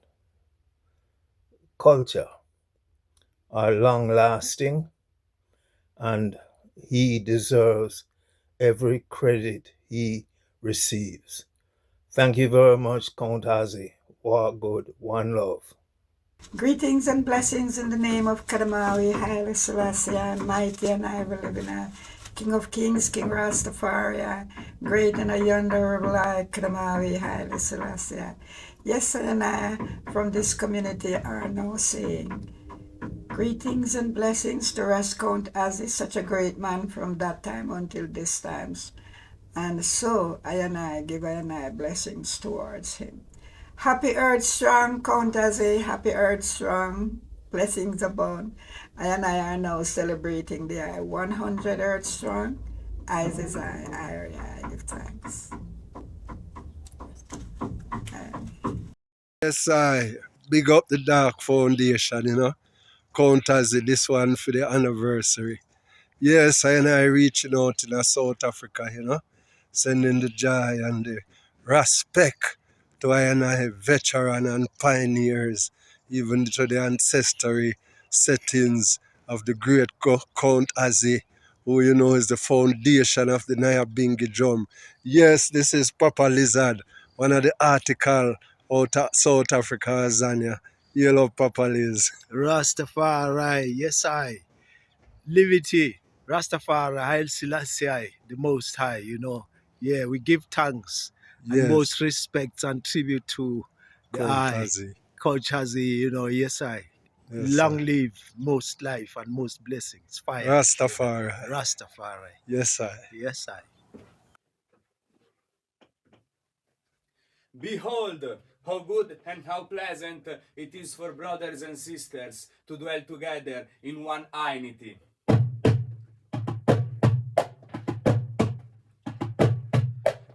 culture are long lasting, and he deserves every credit he receives. Thank you very much, Count Ossie. Walk good, one love. Greetings and blessings in the name of Kadamawi, Haile Selassie, mighty and ever living, King of Kings, King Rastafari, great and a yonder I, Kadamawi, Haile Selassie. Yes, and I from this community are now saying, greetings and blessings to Count Ossie, such a great man from that time until this times. And so I give blessings towards him. Happy Earth Strong, Count Ossie, happy Earth Strong, blessings abound. I are now celebrating the 100 Earth Strong. I give thanks. Yes, I big up the DARC Foundation, you know. Count Ossie, this one for the anniversary. Yes, I reaching out in South Africa, you know, sending the joy and the respect to I veteran and pioneers, even to the ancestry settings of the great Count Ossie, who you know is the foundation of the Nyabingi drum. Yes, this is Papa Lizard, one of the article out of South Africa, Azania. You love Papa Liz. Rastafari, yes I. Livity, Rastafari, Haile Selassie, the Most High, you know. Yeah, we give thanks and Yes. most respects and tribute to the Count I, Ossie. Coach Ossie, you know, yes I. Yes, Long sir. live, most life and most blessings. Fire. Rastafari. Rastafari. Yes, sir. Yes I. Behold, how good and how pleasant it is for brothers and sisters to dwell together in one unity.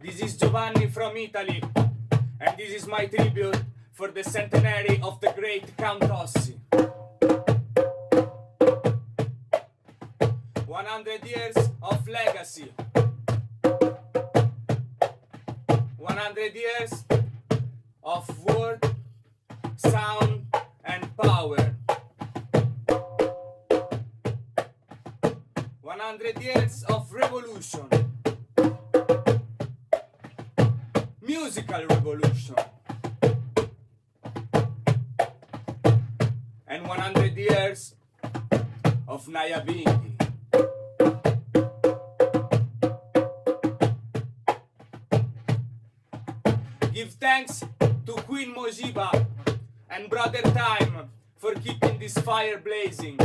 This is Giovanni from Italy, and this is my tribute for the centenary of the great Count Ossie. 100 years of legacy. 100 years of word, sound, and power. 100 years of revolution. Musical revolution. And 100 years of Nyabinghi. Give thanks to Queen Mojiba and Brother Time for keeping this fire blazing.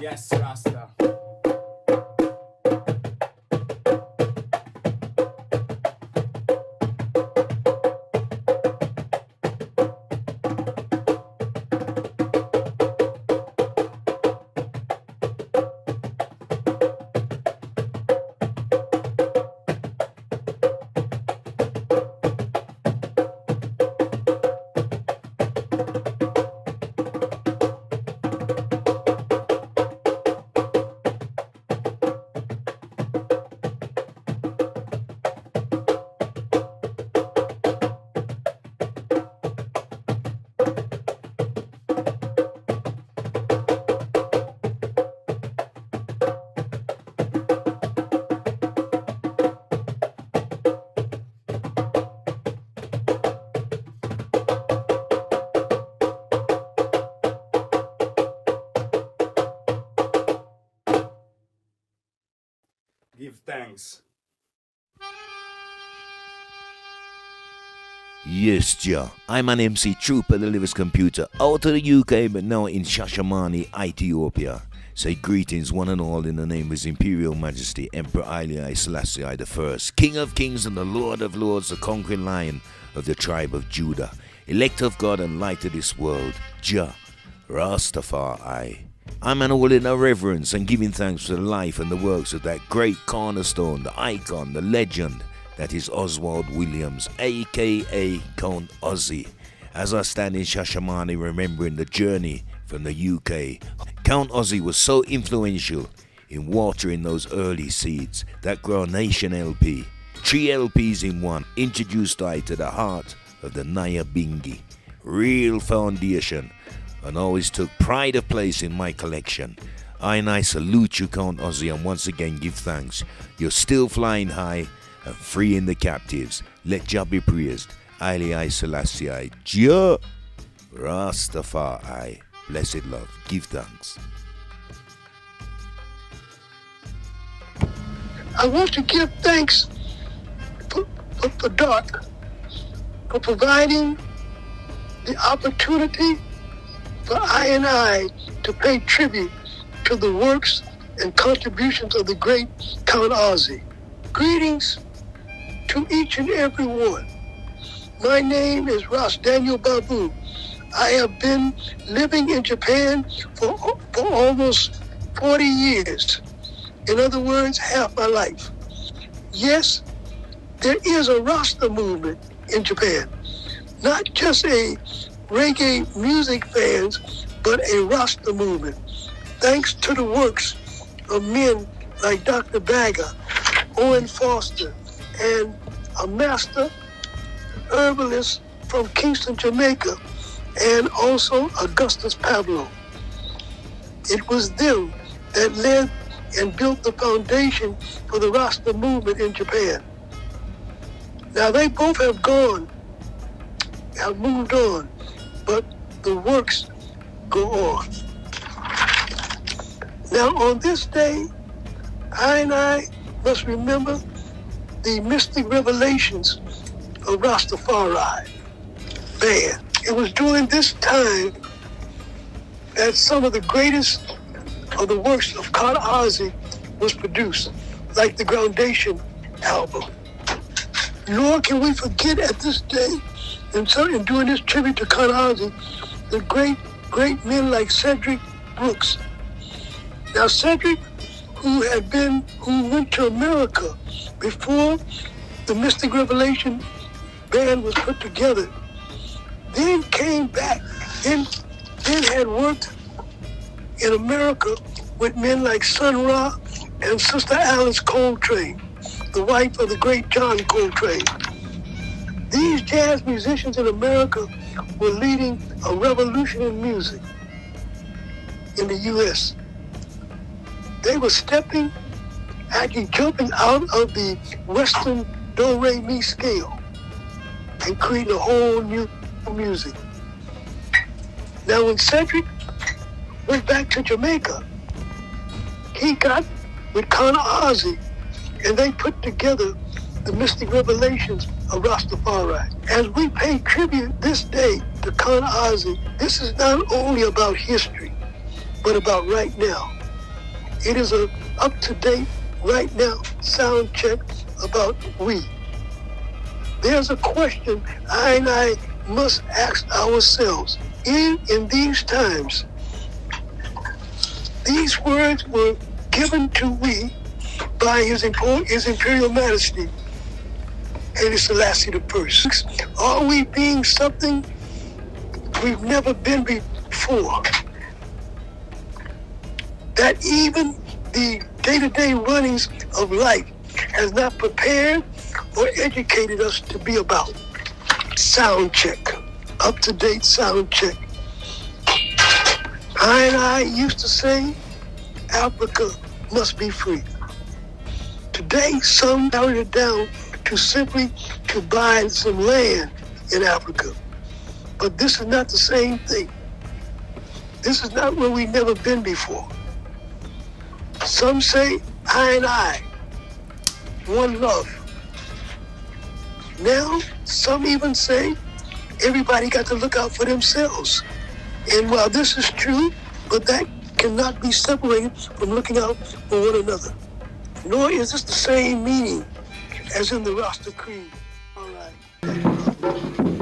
Yes, Rasta. Give thanks. Yes, Jah. I'm an MC Trooper, the Livers Computer, out of the UK, but now in Shashamane, Ethiopia. Say greetings, one and all, in the name of His Imperial Majesty, Emperor Haile Selassie I, King of Kings and the Lord of Lords, the conquering Lion of the tribe of Judah, elect of God and light of this world, Jah Rastafari. I'm an all in a reverence and giving thanks for the life and the works of that great cornerstone, the icon, the legend, that is Oswald Williams, aka Count Ossie. As I stand in Shashamane remembering the journey from the UK, Count Ossie was so influential in watering those early seeds that Great Nation LP, 3 LPs in one, introduced I to the heart of the Nyabinghi, real foundation, and always took pride of place in my collection. I salute you, Count Ossie, and once again give thanks. You're still flying high and freeing the captives. Let Jah be praised. Haile Selassie, Jah Rastafari. Blessed love. Give thanks. I want to give thanks for DARC for providing the opportunity for I to pay tribute to the works and contributions of the great Count Ossie. Greetings to each and every one. My name is Daniel Babu. I have been living in Japan for almost 40 years. In other words, half my life. Yes, there is a Rasta movement in Japan. Not just a reggae music fans, but a Rasta movement. Thanks to the works of men like Dr. Bagger, Owen Foster, and a master herbalist from Kingston, Jamaica, and also Augustus Pablo. It was them that led and built the foundation for the Rasta movement in Japan. Now they both have moved on, but the works go on. Now on this day, I must remember the mystic revelations of Rastafari band. It was during this time that some of the greatest of the works of Count Ossie was produced, like the Groundation album. Nor can we forget at this day, and doing this tribute to Count Ossie, the great men like Cedric Brooks. Now Cedric, who went to America before the Mystic Revelation band was put together, then came back, then had worked in America with men like Sun Ra and Sister Alice Coltrane, the wife of the great John Coltrane. These jazz musicians in America were leading a revolution in music in the U.S. They were actually jumping out of the Western do-re-mi scale and creating a whole new music. Now when Cedric went back to Jamaica, he got with Count Ossie, and they put together the mystic revelations of Rastafari. As we pay tribute this day to Count Ossie, this is not only about history, but about right now. It is a up-to-date, right now, sound check about we. There's a question I must ask ourselves. In these times, these words were given to we by His Imperial Majesty, Haile Selassie I. Are we being something we've never been before? That even the day-to-day runnings of life has not prepared or educated us to be about. Sound check, up-to-date sound check. I used to say, Africa must be free. Today, some narrowed it down to simply to buy some land in Africa. But this is not the same thing. This is not where we've never been before. Some say, I, one love. Now, some even say, everybody got to look out for themselves. And while this is true, but that cannot be separated from looking out for one another. Nor is this the same meaning as in the Rasta Creed. All right.